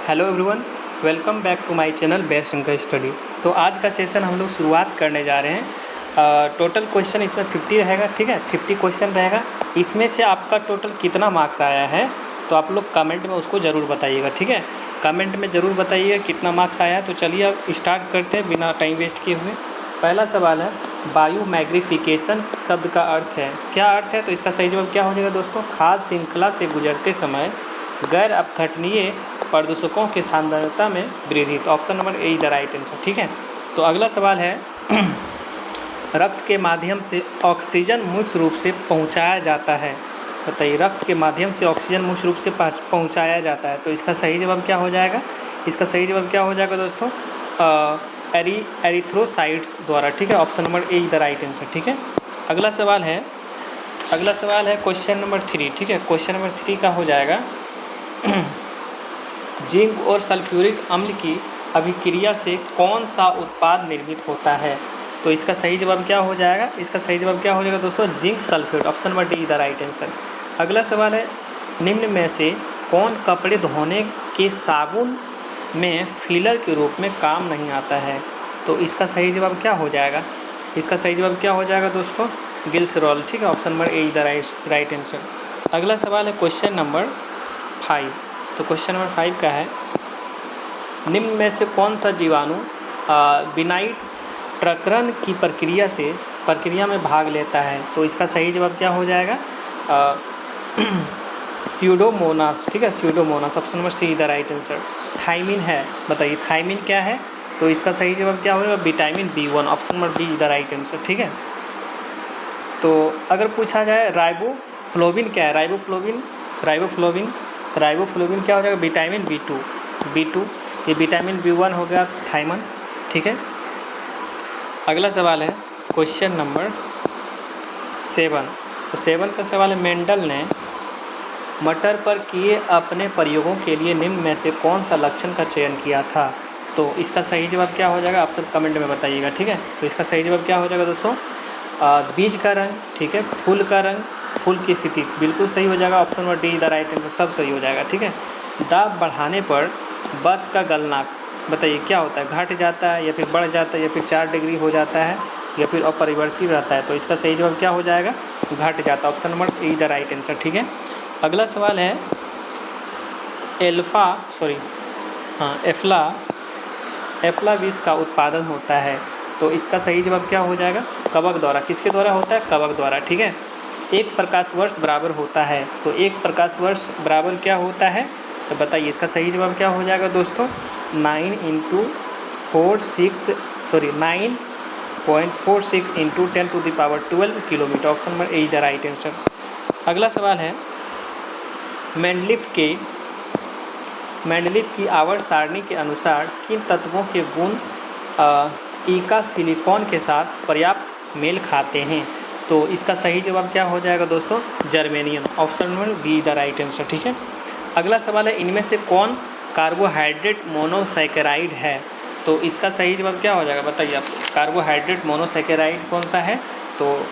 Hello everyone, welcome back to my channel best Ank study. तो आज का सेशन हम लोग शुरुआत करने जा रहे हैं। टोटल क्वेश्चन इसमें 50 रहेगा, ठीक है। 50 क्वेश्चन रहेगा। इसमें से आपका टोटल कितना मार्क्स आया है तो आप लोग कमेंट में उसको ज़रूर बताइएगा, ठीक है। कमेंट में ज़रूर बताइएगा कितना मार्क्स आया है। तो चलिए अब स्टार्ट करते हैं बिना टाइम वेस्ट किए हुए। पहला सवाल है, बायो मैग्निफिकेशन शब्द का अर्थ है, क्या अर्थ है? तो इसका सही जवाब क्या हो जाएगा दोस्तों? खाद्य श्रृंखला से गुजरते समय गैर अपघटनीय प्रदूषकों की सांद्रता में वृद्धि। तो option number A is the right answer, ठीक है। तो अगला सवाल है, रक्त के माध्यम से ऑक्सीजन मुख्य रूप से पहुंचाया जाता है। बताइए, रक्त के माध्यम से ऑक्सीजन मुख्य रूप से पहुंचाया जाता है। तो इसका सही जवाब क्या हो जाएगा? इसका सही जवाब क्या हो जाएगा दोस्तों? एरिथ्रोसाइट्स द्वारा, ठीक है। Option number A is the right answer, ठीक है। अगला सवाल है क्वेश्चन नंबर 3, ठीक है। क्वेश्चन नंबर 3 का हो जाएगा, जिंक और सल्फ्यूरिक अम्ल की अभिक्रिया से कौन सा उत्पाद निर्मित होता है? तो इसका सही जवाब क्या हो जाएगा? इसका सही जवाब क्या हो जाएगा दोस्तों? Zinc sulphate. Option number D is the right answer. अगला सवाल है, निम्न में से कौन कपड़े धोने के साबुन में फिलर के रूप में काम नहीं आता है? तो इसका सही जवाब क्या हो जाएगा? इसका सही जवाब क्या हो जाएगा दोस्तों? ग्लिसरॉल, ठीक है। Option number A is the right answer. अगला सवाल है क्वेश्चन नंबर 5। तो क्वेश्चन नंबर 5 का है, निम्न में से कौन सा जीवाणु विनाइट प्रकरण की प्रक्रिया में भाग लेता है? तो इसका सही जवाब क्या हो जाएगा? स्यूडोमोनास, ठीक है। Pseudomonas. Option number C is the right answer. Thiamine है, बताइए थाइमिन क्या है? तो इसका सही जवाब क्या होगा? Vitamin B1। Option number B is the right answer, ठीक है। तो अगर पूछा जाए राइबोफ्लोविन क्या है? राइबोफ्लोविन क्या हो जाएगा? Vitamin B2। ये विटामिन B1 हो गया थाइमन, ठीक है। अगला सवाल है क्वेश्चन नंबर 7। तो 7 का सवाल है, मेंडल ने मटर पर किए अपने प्रयोगों के लिए निम्न में से कौन सा लक्षण का चयन किया था? तो इसका सही जवाब क्या हो जाएगा? आप सब कमेंट में बताइएगा, ठीक है। तो इसका सही जवाब क्या हो जाएगा दोस्तों? बीज का रंग, ठीक है। फूल का रंग, फूल की स्थिति, बिल्कुल सही हो जाएगा। Option number D the right answer, सब सही हो जाएगा, ठीक है। दाब बढ़ाने पर बर्फ का गलनांक, बताइए क्या होता है? घट जाता है या फिर बढ़ जाता है या फिर 4 डिग्री हो जाता है या फिर अपरिवर्तित रहता है? तो इसका सही जवाब क्या हो जाएगा? घट जाता है। Option number A the right answer, ठीक है। अगला सवाल है, एफ्ला विष का उत्पादन होता है। तो इसका सही जवाब क्या हो जाएगा? कवक द्वारा। किसके द्वारा होता है? कवक द्वारा, ठीक है। 1 प्रकाश वर्ष बराबर होता है। तो 1 प्रकाश वर्ष बराबर क्या होता है? तो बताइए इसका सही जवाब क्या हो जाएगा दोस्तों? 9.46 into 10⁻12 kilometre. Option number A is the right answer. अगला सवाल है, मेंडलीव की आवर्त सारणी के अनुसार किन तत्वों के गुण ईका सिलिकॉन के साथ पर्याप्त मेल खाते हैं? तो इसका सही जवाब क्या हो जाएगा दोस्तों? Germanium. Option number B the right answer, ठीक है। अगला सवाल है, इनमें से कौन कार्बोहाइड्रेट मोनोसैकेराइड है? तो इसका सही जवाब क्या हो जाएगा? बताइए आप। कार्बोहाइड्रेट मोनोसैकेराइड कौन सा है? तो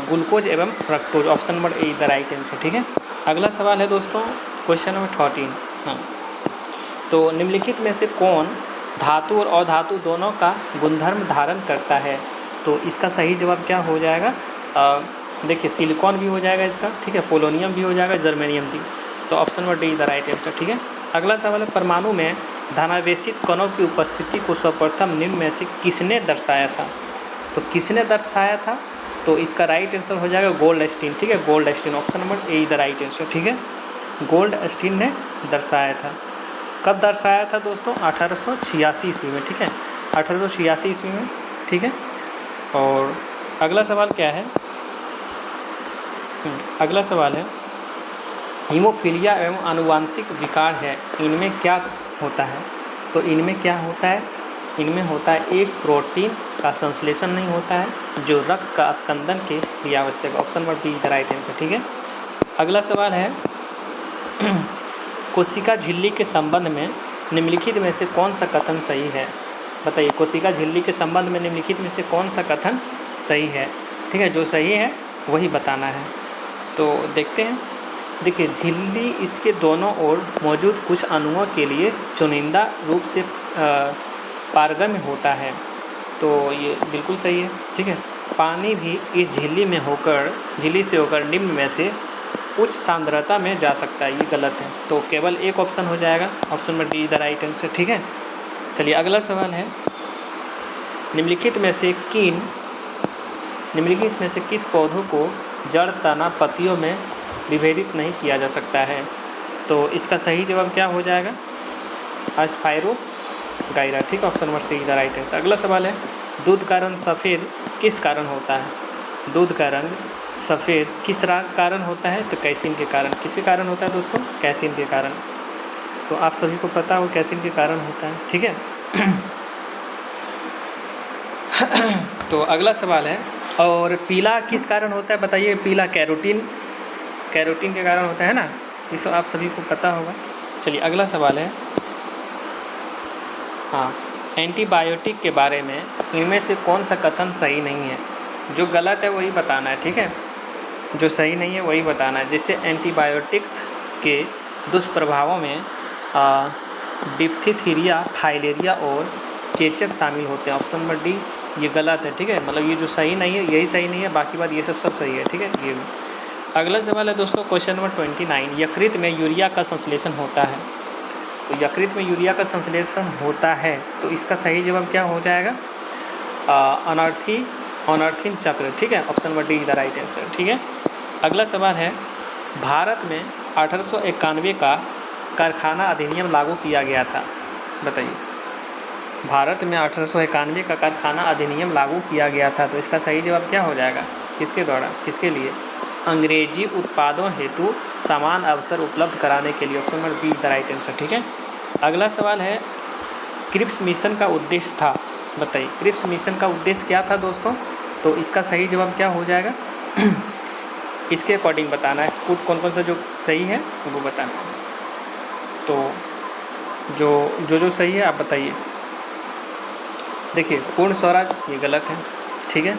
ग्लूकोज एवं fructose. Option number A the right answer, ठीक है। अगला सवाल है दोस्तों क्वेश्चन नंबर 13। हाँ, तो निम्नलिखित में से कौन धातु और अधातु दोनों का गुणधर्म धारण करता है? तो इसका सही जवाब क्या हो जाएगा? देखिए सिलिकॉन भी हो जाएगा इसका, ठीक है। पोलोनियम भी हो जाएगा, जर्मेनियम भी। तो option number D the right answer, ठीक है। अगला सवाल है, परमाणु में धनावेशित कणों की उपस्थिति को सर्वप्रथम निम्न में से किसने दर्शाया था? तो किसने दर्शाया था? तो इसका राइट आंसर हो जाएगा गोल्डस्टीन, ठीक है। Goldstein. Option number A the right answer, ठीक है। गोल्डस्टीन ने दर्शाया था। कब दर्शाया था दोस्तों? 1886 ईस्वी में, ठीक है। 1886 ईस्वी में, ठीक है। और अगला सवाल क्या है? अगला सवाल है, हीमोफीलिया एवं आनुवांशिक विकार है, इनमें क्या होता है? तो इनमें क्या होता है? इनमें होता है, एक प्रोटीन का संश्लेषण नहीं होता है जो रक्त का स्कंदन के लिए आवश्यक है। Option number B the right answer, ठीक है। अगला सवाल है, कोशिका झिल्ली के संबंध में निम्नलिखित में से कौन सा कथन सही है? बताइए, कोशिका झिल्ली के संबंध में निम्नलिखित में से कौन सा कथन सही है? ठीक है, जो सही है वही बताना है। तो देखते हैं देखिए झिल्ली इसके दोनों ओर मौजूद कुछ अणुओं के लिए चुनिंदा रूप से पारगम्य होता है। तो ये बिल्कुल सही है, ठीक है। पानी भी इस झिल्ली से होकर निम्न में से उच्च सांद्रता में जा सकता है, ये गलत है। तो केवल एक ऑप्शन हो जाएगा, option number D the right answer, ठीक है। चलिए अगला सवाल है, निम्नलिखित में से किस पौधों को जड़, तना, पत्तियों में विभेदित नहीं किया जा सकता है? तो इसका सही जवाब क्या हो जाएगा? स्पाइरोगाइरा, ठीक है, option number see the right answer. अगला सवाल है, दूध का रंग सफ़ेद किस कारण होता है? दूध का रंग सफ़ेद किस कारण होता है? तो कैसीन के कारण। किसके कारण होता है दोस्तों? कैसीन के कारण। तो आप सभी को पता हो कैसीन के कारण होता है, ठीक है। तो अगला सवाल है, और पीला किस कारण होता है बताइए? पीला कैरोटीन के कारण होता है ना, इसे आप सभी को पता होगा। चलिए अगला सवाल है, हाँ, एंटीबायोटिक के बारे में इनमें से कौन सा कथन सही नहीं है? जो गलत है वही बताना है, ठीक है, जो सही नहीं है वही बताना है। जैसे एंटीबायोटिक्स के दुष्प्रभावों में डिप्थीरिया, फाइलेरिया और चेचक शामिल होते हैं। ऑप्शन नंबर डी ये गलत है, ठीक है, मतलब ये जो सही नहीं है यही सही नहीं है, बाकी बात ये सब सही है, ठीक है। ये अगला सवाल है दोस्तों, क्वेश्चन नंबर 29, यकृत में यूरिया का संश्लेषण होता है। तो यकृत में यूरिया का संश्लेषण होता है, तो इसका सही जवाब क्या हो जाएगा? अनर्थीन चक्र, ठीक है, option number D the right answer, ठीक है। अगला सवाल है, भारत में 1891 का कारखाना अधिनियम लागू किया गया था, बताइए। भारत में 1891 का कारखाना अधिनियम लागू किया गया था, तो इसका सही जवाब क्या हो जाएगा? किसके द्वारा, किसके लिए? अंग्रेजी उत्पादों हेतु समान अवसर उपलब्ध कराने के लिए, option number B the right answer, ठीक है। अगला सवाल है, क्रिप्स मिशन का उद्देश्य था, बताइए। क्रिप्स मिशन का उद्देश्य क्या था दोस्तों? तो इसका सही जवाब क्या हो जाएगा? इसके अकॉर्डिंग बताना है, कौन कौन सा जो सही है वो बताना है। तो जो सही है आप बताइए। देखिए पूर्ण स्वराज ये गलत है, ठीक है।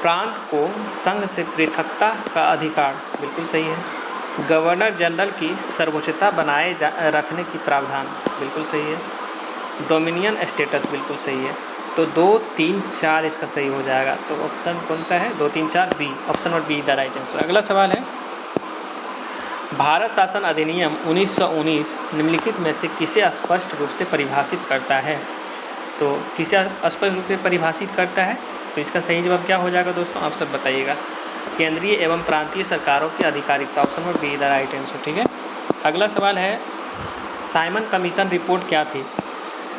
प्रांत को संघ से पृथकता का अधिकार बिल्कुल सही है। गवर्नर जनरल की सर्वोच्चता बनाए रखने की प्रावधान बिल्कुल सही है। डोमिनियन स्टेटस बिल्कुल सही है। तो 2, 3, 4 इसका सही हो जाएगा। तो ऑप्शन कौन सा है? 2, 3, 4 B, option number B the right answer. अगला सवाल है, भारत शासन अधिनियम 1919 निम्नलिखित में से किसे स्पष्ट रूप से परिभाषित करता है? तो किसे स्पष्ट रूप से परिभाषित करता है? तो इसका सही जवाब क्या हो जाएगा दोस्तों? आप सब बताइएगा। केंद्रीय एवं प्रांतीय सरकारों की आधिकारिकता, option number B the right answer, ठीक है। अगला सवाल है, साइमन कमीशन रिपोर्ट क्या थी?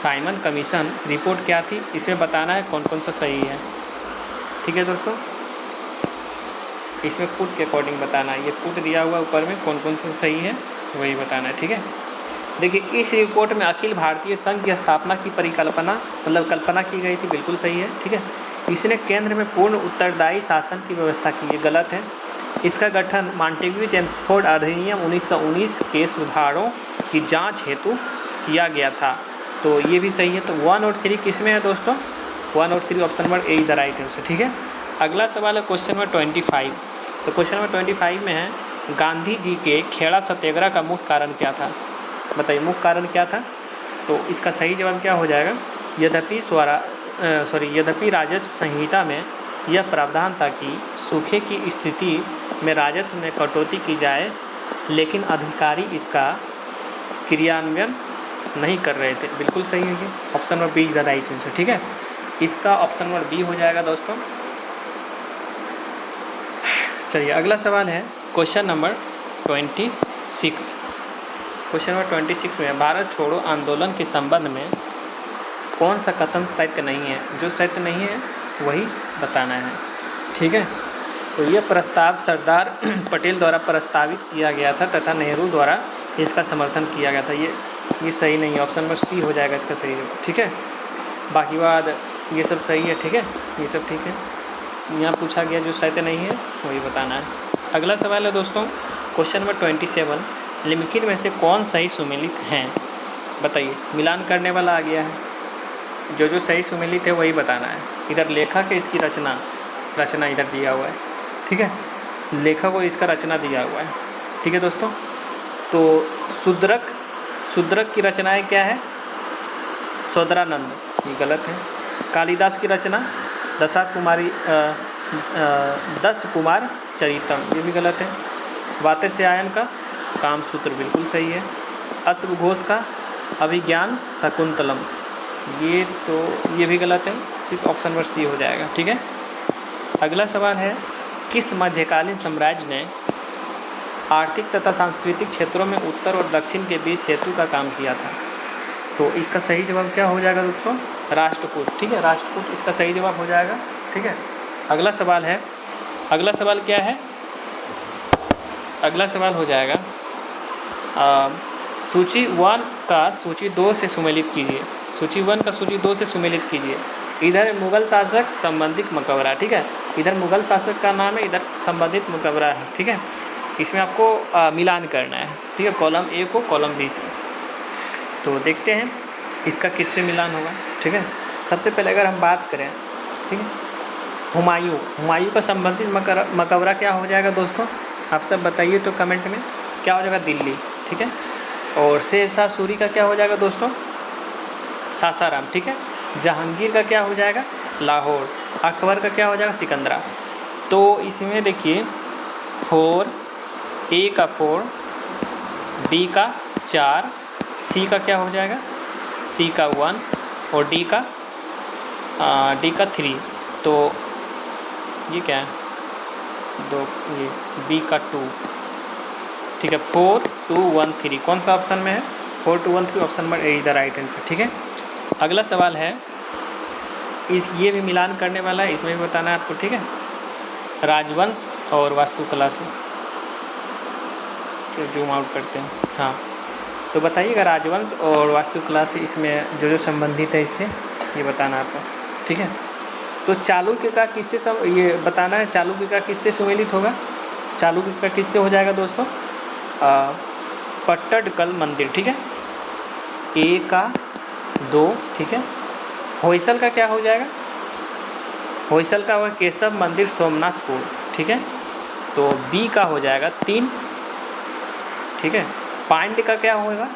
साइमन कमीशन रिपोर्ट क्या थी, इसमें बताना है कौन कौन सा सही है, ठीक है दोस्तों। इसमें पुट के अकॉर्डिंग बताना है, ये पुट दिया हुआ ऊपर में, कौन कौन सा सही है वही बताना है, ठीक है। देखिए इस रिपोर्ट में अखिल भारतीय संघ की स्थापना की कल्पना की गई थी, बिल्कुल सही है, ठीक है। इसने केंद्र में पूर्ण उत्तरदायी शासन की व्यवस्था की, ये गलत है। इसका गठन मॉन्टेग्यू चेम्सफोर्ड अधिनियम 1919 के सुधारों की जांच हेतु किया गया था, तो ये भी सही है। तो 1 और 3 किस में है दोस्तों? 1 और 3 option number A the right answer, ठीक है। अगला सवाल है क्वेश्चन नंबर 25। तो क्वेश्चन नंबर 25 में है, गांधी जी के खेड़ा सत्याग्रह का मुख्य कारण क्या था? बताइए मुख्य कारण क्या था? तो इसका सही जवाब क्या हो जाएगा? यद्यपि राजस्व संहिता में यह प्रावधान था कि सूखे की स्थिति में राजस्व में कटौती की जाए, लेकिन अधिकारी इसका क्रियान्वयन नहीं कर रहे थे, बिल्कुल सही है। Option number B the right answer, ठीक है। इसका ऑप्शन नंबर बी हो जाएगा दोस्तों। चलिए अगला सवाल है क्वेश्चन नंबर 26। क्वेश्चन नंबर 26 में भारत छोड़ो आंदोलन के संबंध में कौन सा कथन सत्य नहीं है? जो सत्य नहीं है वही बताना है, ठीक है। तो यह प्रस्ताव सरदार पटेल द्वारा प्रस्तावित किया गया था तथा नेहरू द्वारा इसका समर्थन किया गया था, ये सही नहीं है। ऑप्शन नंबर सी हो जाएगा इसका सही जवाब, ठीक है। बाकी बात ये सब सही है, ठीक है, ये सब ठीक है। यहाँ पूछा गया जो सत्य नहीं है वही बताना है। अगला सवाल है दोस्तों क्वेश्चन नंबर 27, निम्नलिखित में से कौन सही सुमेलित हैं? बताइए, मिलान करने वाला आ गया है, जो सही सुमेलित है वही बताना है। इधर लेखक है, इसकी रचना इधर दिया हुआ है, ठीक है। लेखक और इसका रचना दिया हुआ है। ठीक है दोस्तों, तो शूद्रक की रचनाएं क्या है? सौदरानंद, ये गलत है। कालिदास की रचना दस कुमार चरितम, ये भी गलत है। वात्स्यायन का कामसूत्र बिल्कुल सही है। अश्वघोष का अभिज्ञान शकुंतलम, ये भी गलत है, सिर्फ ऑप्शन नंबर सी हो जाएगा। ठीक है, अगला सवाल है, किस मध्यकालीन साम्राज्य ने आर्थिक तथा सांस्कृतिक क्षेत्रों में उत्तर और दक्षिण के बीच सेतु का काम किया था? तो इसका सही जवाब क्या हो जाएगा दोस्तों? राष्ट्रकूट। ठीक है, राष्ट्रकूट इसका सही जवाब हो जाएगा। ठीक है, अगला सवाल है, अगला सवाल क्या है? अगला सवाल हो जाएगा सूची 1 का सूची 2 से सुमेलित कीजिए। सूची 1 का सूची 2 से सुमेलित कीजिए। इधर मुगल शासक संबंधित मकबरा, ठीक है, इधर मुगल शासक का नाम है, इधर संबंधित मकबरा है। ठीक है, इसमें आपको मिलान करना है। ठीक है, कॉलम ए को कॉलम बी से। तो देखते हैं इसका किससे मिलान होगा। ठीक है, सबसे पहले अगर हम बात करें, ठीक है, हुमायूं का संबंधित मकबरा क्या हो जाएगा दोस्तों? आप सब बताइए तो कमेंट में, क्या हो जाएगा? दिल्ली। ठीक है, और शेरशाह सूरी का क्या हो जाएगा दोस्तों? सासाराम। ठीक है, जहांगीर का क्या हो जाएगा? लाहौर। अकबर का क्या हो जाएगा? सिकंदरा। तो इसमें देखिए 4, ए का 4, बी का 4, सी का क्या हो जाएगा? सी का 1 और डी का 3। तो ये क्या है? ये बी का 2। ठीक है, 4, 2, 1, 3 कौन सा ऑप्शन में है? 4, 2, 1, 3 ऑप्शन नंबर ए इधर राइट आंसर। ठीक है, अगला सवाल है, ये भी मिलान करने वाला है, इसमें भी बताना है आपको। ठीक है, राजवंश और वास्तुकला से तो जूम आउट करते हैं। हाँ, तो बताइएगा राजवंश और वास्तुकला से इसमें जो संबंधित है, इससे ये बताना आपको। ठीक है, तो चालुक्य का किससे ये बताना है, चालुक्य का किससे सुमेलित होगा? चालुक्य का किससे हो जाएगा दोस्तों? पट्टडकल मंदिर। ठीक है, ए का 2। ठीक है, होयसल का क्या हो जाएगा? होयसल का होगा केशव मंदिर सोमनाथपुर। ठीक है, तो बी का हो जाएगा 3। ठीक है, पांड्य का क्या होगा?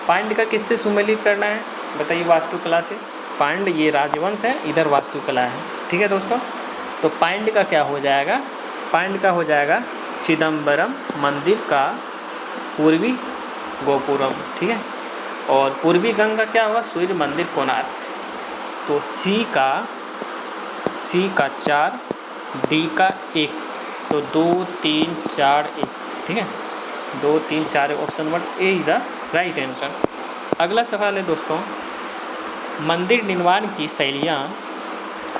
पांड्य का किससे सुमेलित करना है बताइए? वास्तुकला से। पांड्य ये राजवंश है, इधर वास्तुकला है। ठीक है दोस्तों, तो पांड्य का क्या हो जाएगा? पांड्य का हो जाएगा चिदम्बरम मंदिर का पूर्वी गोपुरम। ठीक है, और पूर्वी गंगा क्या होगा? सूर्य मंदिर कोणार्क। तो सी का 4, डी का 1, तो 2, 3, 4, 1। ठीक है, 2, 3, 4 ऑप्शन नंबर ए इधर राइट आंसर। अगला सवाल है दोस्तों, मंदिर निर्माण की शैलियाँ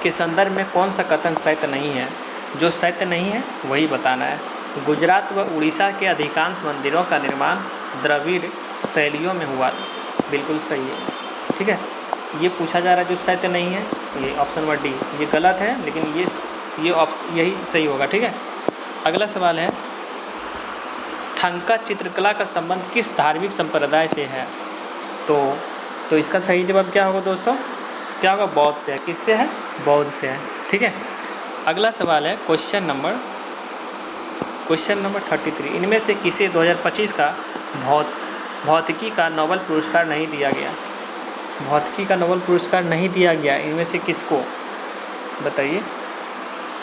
के संदर्भ में कौन सा कथन सत्य नहीं है? जो सत्य नहीं है वही बताना है। गुजरात व उड़ीसा के अधिकांश मंदिरों का निर्माण द्रविड़ शैलियों में हुआ, बिल्कुल सही है। ठीक है, ये पूछा जा रहा है जो सत्य नहीं है, ये ऑप्शन नंबर डी, ये गलत है, लेकिन यही सही होगा। ठीक है, अगला सवाल है, थंका चित्रकला का संबंध किस धार्मिक संप्रदाय से है? तो इसका सही जवाब क्या होगा दोस्तों? क्या होगा? बौद्ध से है। किससे है? बौद्ध से है। ठीक है, अगला सवाल है क्वेश्चन नंबर 33, इनमें से किसे 2025 का भौतिकी का नोबेल पुरस्कार नहीं दिया गया? भौतिकी का नोबेल पुरस्कार नहीं दिया गया, इनमें से किसको बताइए?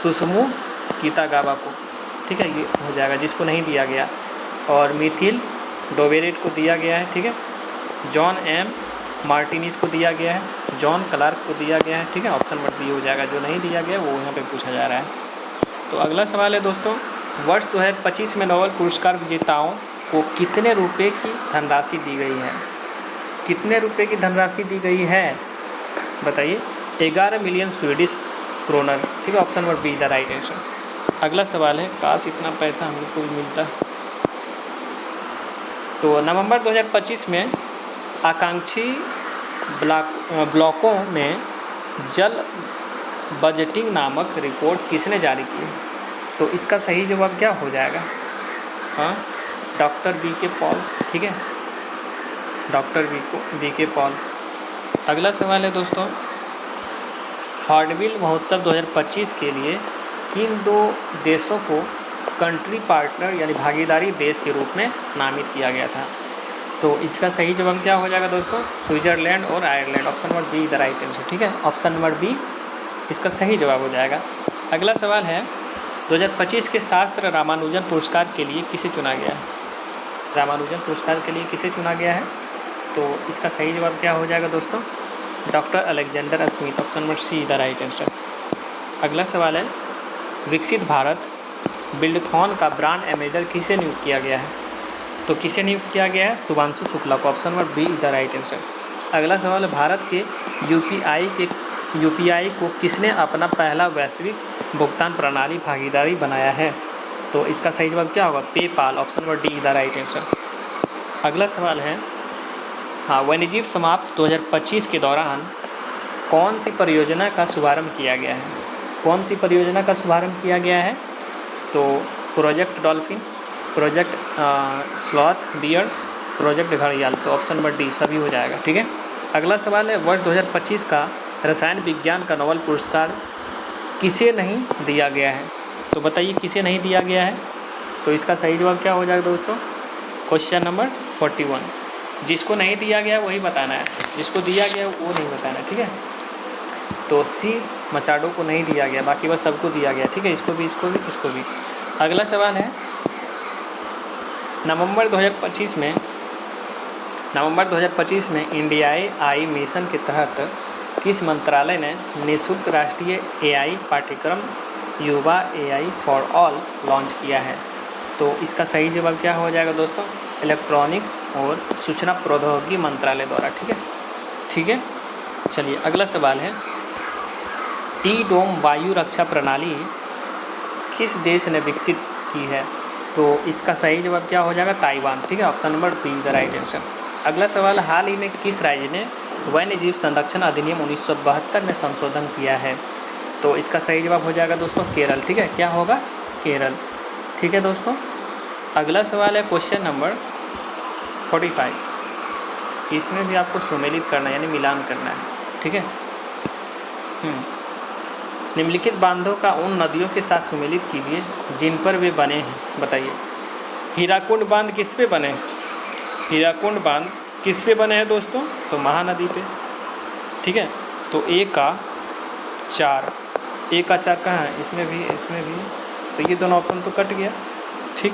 सुसुमु कितागावा को। ठीक है, ये हो जाएगा जिसको नहीं दिया गया, और मिथिल डोवेरेट को दिया गया है। ठीक है, जॉन एम मार्टिनीज को दिया गया है, जॉन क्लार्क को दिया गया है। ठीक है, ऑप्शन नंबर डी हो जाएगा, जो नहीं दिया गया वो यहाँ पे पूछा जा रहा है। तो अगला सवाल है दोस्तों, वर्ष 2025 में नोबेल पुरस्कार विजेताओं को कितने रुपए की धनराशि दी गई है? कितने रुपए की धनराशि दी गई है बताइए? 11 मिलियन स्वीडिश क्रोनर। ठीक है, option number B the right answer. अगला सवाल है, काश इतना पैसा हम लोग को मिलता। तो नवंबर 2025 में आकांक्षी ब्लॉकों में जल बजटिंग नामक रिपोर्ट किसने जारी की? तो इसका सही जवाब क्या हो जाएगा? हाँ, डॉक्टर बी के पॉल। ठीक है, डॉक्टर बी के पॉल। अगला सवाल है दोस्तों, हॉर्नबिल महोत्सव 2025 के लिए किन 2 देशों को कंट्री पार्टनर यानी भागीदारी देश के रूप में नामित किया गया था। तो इसका सही जवाब क्या हो जाएगा दोस्तों? स्विट्ज़रलैंड और Ireland. Option number B the right answer. ठीक है, ऑप्शन नंबर बी इसका सही जवाब हो जाएगा। अगला सवाल है 2025 के शास्त्र रामानुजन पुरस्कार के लिए किसे चुना गया है? रामानुजन पुरस्कार के लिए किसे चुना गया है? तो इसका सही जवाब क्या हो जाएगा दोस्तों? Doctor Alexander Smith. Option number see the right answer. अगला सवाल है विकसित भारत बिल्डथॉन का ब्रांड एम्बेसडर किसे नियुक्त किया गया है? तो किसे नियुक्त किया गया है? शुभांशु शुक्ला को। Option number B the right answer. अगला सवाल है भारत के यूपीआई को किसने अपना पहला वैश्विक भुगतान प्रणाली भागीदारी बनाया है? तो इसका सही जवाब क्या होगा? PayPal. Option number D the right answer. अगला सवाल है वन्यजीव समाप्त 2025 के दौरान कौन सी परियोजना का शुभारंभ किया गया है? कौन सी परियोजना का शुभारंभ किया गया है? तो project dolphin, project sloth bear, project घड़ियाल। तो ऑप्शन नंबर डी सभी हो जाएगा। ठीक है, अगला सवाल है वर्ष 2025 का रसायन विज्ञान का नोबेल पुरस्कार किसे नहीं दिया गया है? तो बताइए किसे नहीं दिया गया है? तो इसका सही जवाब क्या हो जाएगा दोस्तों? Question number 41। जिसको नहीं दिया गया वही बताना है, जिसको दिया गया वो नहीं बताना है। ठीक है, तो सी मचाडो को नहीं दिया गया, बाकी बस सबको दिया गया। ठीक है, इसको भी, इसको भी, उसको भी। अगला सवाल है नवंबर 2025 में इंडियाई मिशन के तहत किस मंत्रालय ने निःशुल्क राष्ट्रीय एआई पाठ्यक्रम युवा एआई फॉर ऑल लॉन्च किया है? तो इसका सही जवाब क्या हो जाएगा दोस्तों? इलेक्ट्रॉनिक्स और सूचना प्रौद्योगिकी मंत्रालय द्वारा। ठीक है, चलिए अगला सवाल है टी डोम वायु रक्षा प्रणाली किस देश ने विकसित की है? तो इसका सही जवाब क्या हो जाएगा? ताइवान। ठीक है, option number B the right answer. अगला सवाल हाल ही में किस राज्य ने वन्यजीव संरक्षण अधिनियम 1972 में संशोधन किया है? तो इसका सही जवाब हो जाएगा दोस्तों केरल। ठीक है, क्या होगा? केरल। ठीक है दोस्तों, अगला सवाल है क्वेश्चन नंबर 45। इसमें भी आपको सुमेलित करना है यानी मिलान करना है। ठीक है, निम्नलिखित बांधों का उन नदियों के साथ सुमेलित कीजिए जिन पर वे बने हैं। बताइए हीराकुंड बांध किस पे बने? हीराकुंड बांध किस पे बने हैं दोस्तों? तो महानदी पे। ठीक है, तो ए का 4 कहाँ है? इसमें भी, इसमें भी। तो ये दोनों ऑप्शन तो कट गया। ठीक,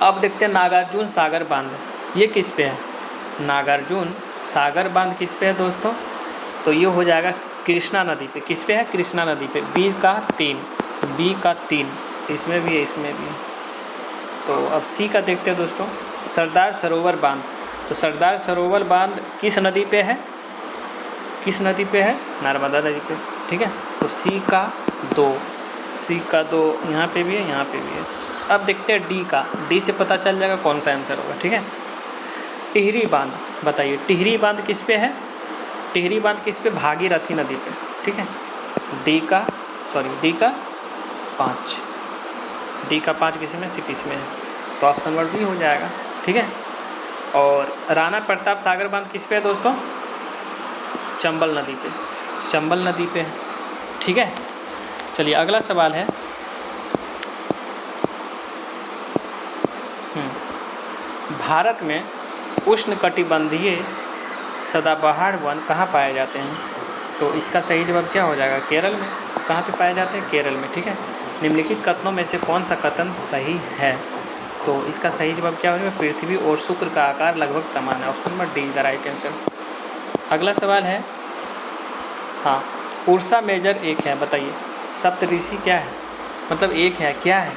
अब देखते हैं नागार्जुन सागर बांध, ये किस पे है? नागार्जुन सागर बांध किस पे है दोस्तों? तो ये हो जाएगा कृष्णा नदी पे। किस पे है? कृष्णा नदी पे। बी का 3, इसमें भी है, इसमें भी है। तो अब सी का देखते हैं दोस्तों, सरदार सरोवर बांध। तो सरदार सरोवर बांध किस नदी पे है? किस नदी पे है? नर्मदा नदी पे। ठीक है, तो सी का 2 यहाँ पे भी है, यहाँ पे भी है। अब देखते हैं डी का। डी से पता चल जाएगा कौन सा आंसर होगा। ठीक है, टिहरी बांध। बताइए टिहरी बांध किस पे है? टिहरी बांध किस पे? भागीरथी नदी पे। ठीक है, डी का 5 किसी में? सिर्फ इसमें है, तो ऑप्शन नंबर बी हो जाएगा। ठीक है, और राणा प्रताप सागर बांध किस पे है दोस्तों? चंबल नदी पे है। ठीक है, चलिए अगला सवाल है भारत में उष्णकटिबंधीय सदाबहार वन कहाँ पाए जाते हैं? तो इसका सही जवाब क्या हो जाएगा? केरल में। कहाँ पे पाए जाते हैं? केरल में। ठीक है, निम्नलिखित कथनों में से कौन सा कथन सही है? तो इसका सही जवाब क्या हो जाएगा? पृथ्वी और शुक्र का आकार लगभग समान है। Option number D the right answer. अगला सवाल है उर्सा मेजर एक है। बताइए सप्तऋषि क्या है? मतलब एक है, क्या है?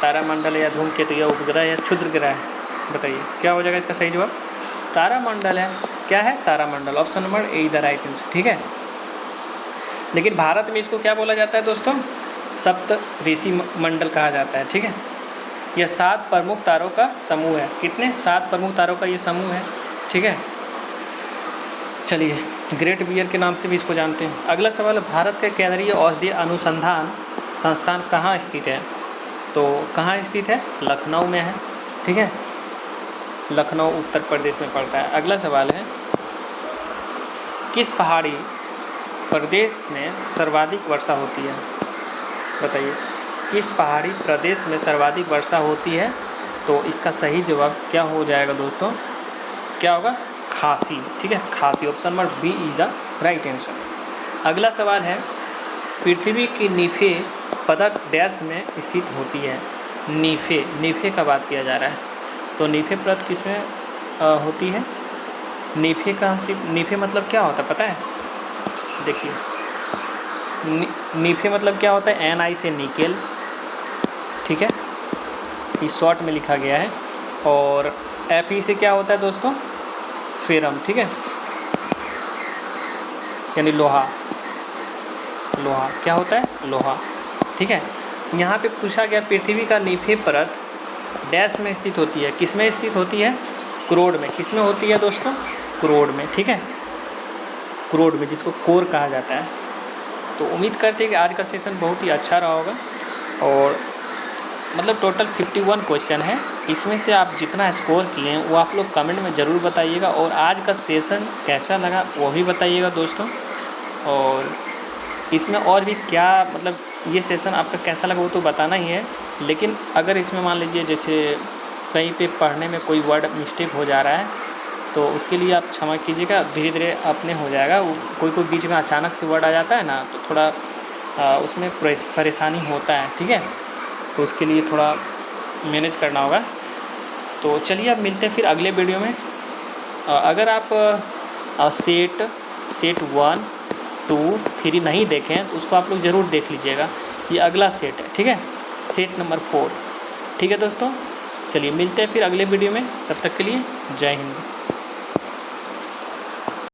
तारामंडल या धूमकेतु या उपग्रह या क्षुद्र ग्रह है? बताइए क्या हो जाएगा इसका सही जवाब? तारामंडल है। क्या है? तारामंडल। Option number A the right answer. ठीक है, लेकिन भारत में इसको क्या बोला जाता है दोस्तों? सप्तऋषि मंडल कहा जाता है। ठीक है, यह 7 प्रमुख तारों का समूह है। कितने? 7 प्रमुख तारों का ये समूह है। ठीक है, चलिए ग्रेट बियर के नाम से भी इसको जानते हैं। अगला सवाल, भारत के केंद्रीय औषधीय अनुसंधान संस्थान कहाँ स्थित है? तो कहाँ स्थित है? लखनऊ में है। ठीक है, लखनऊ उत्तर प्रदेश में पड़ता है। अगला सवाल है किस पहाड़ी प्रदेश में सर्वाधिक वर्षा होती है? बताइए किस पहाड़ी प्रदेश में सर्वाधिक वर्षा होती है? तो इसका सही जवाब क्या हो जाएगा दोस्तों, क्या होगा? खासी। ठीक है, Khasi. Option number B is the right answer. अगला सवाल है, पृथ्वी की नीफे पदक डैश में स्थित होती है? नीफे का बात किया जा रहा है, तो नीफे पदक किसमें होती है? नीफे मतलब क्या होता है पता है? देखिए, नीफे मतलब क्या होता है? NI से निकेल, ठीक है, इस शॉर्ट में लिखा गया है। और FE से क्या होता है दोस्तों? फेरम, ठीक है, यानी लोहा। क्या होता है? लोहा। ठीक है, यहाँ पे पूछा गया पृथ्वी का नीफे परत डैश में स्थित होती है? किस में स्थित होती है? क्रोड में। किस में होती है दोस्तों? क्रोड में। ठीक है, क्रोड में, जिसको कोर कहा जाता है। तो उम्मीद करते हैं कि आज का सेशन बहुत ही अच्छा रहा होगा। और मतलब टोटल 51 क्वेश्चन है, इसमें से आप जितना स्कोर किए हैं वो आप लोग कमेंट में ज़रूर बताइएगा। और आज का सेशन कैसा लगा वो भी बताइएगा दोस्तों। और इसमें और भी क्या, मतलब ये सेशन आपका कैसा लगा वो तो बताना ही है। लेकिन अगर इसमें मान लीजिए जैसे कहीं पे पढ़ने में कोई वर्ड मिस्टेक हो जा रहा है तो उसके लिए आप क्षमा कीजिएगा, धीरे धीरे अपने हो जाएगा। कोई बीच में अचानक से वर्ड आ जाता है ना, तो थोड़ा उसमें परेशानी होता है। ठीक है, तो उसके लिए थोड़ा मैनेज करना होगा। तो चलिए अब मिलते हैं फिर अगले वीडियो में। अगर आप सेट 1, 2, 3 नहीं देखें तो उसको आप लोग ज़रूर देख लीजिएगा। ये अगला सेट है, ठीक है, सेट नंबर 4। ठीक है दोस्तों, चलिए मिलते हैं फिर अगले वीडियो में। तब तक के लिए जय हिंद।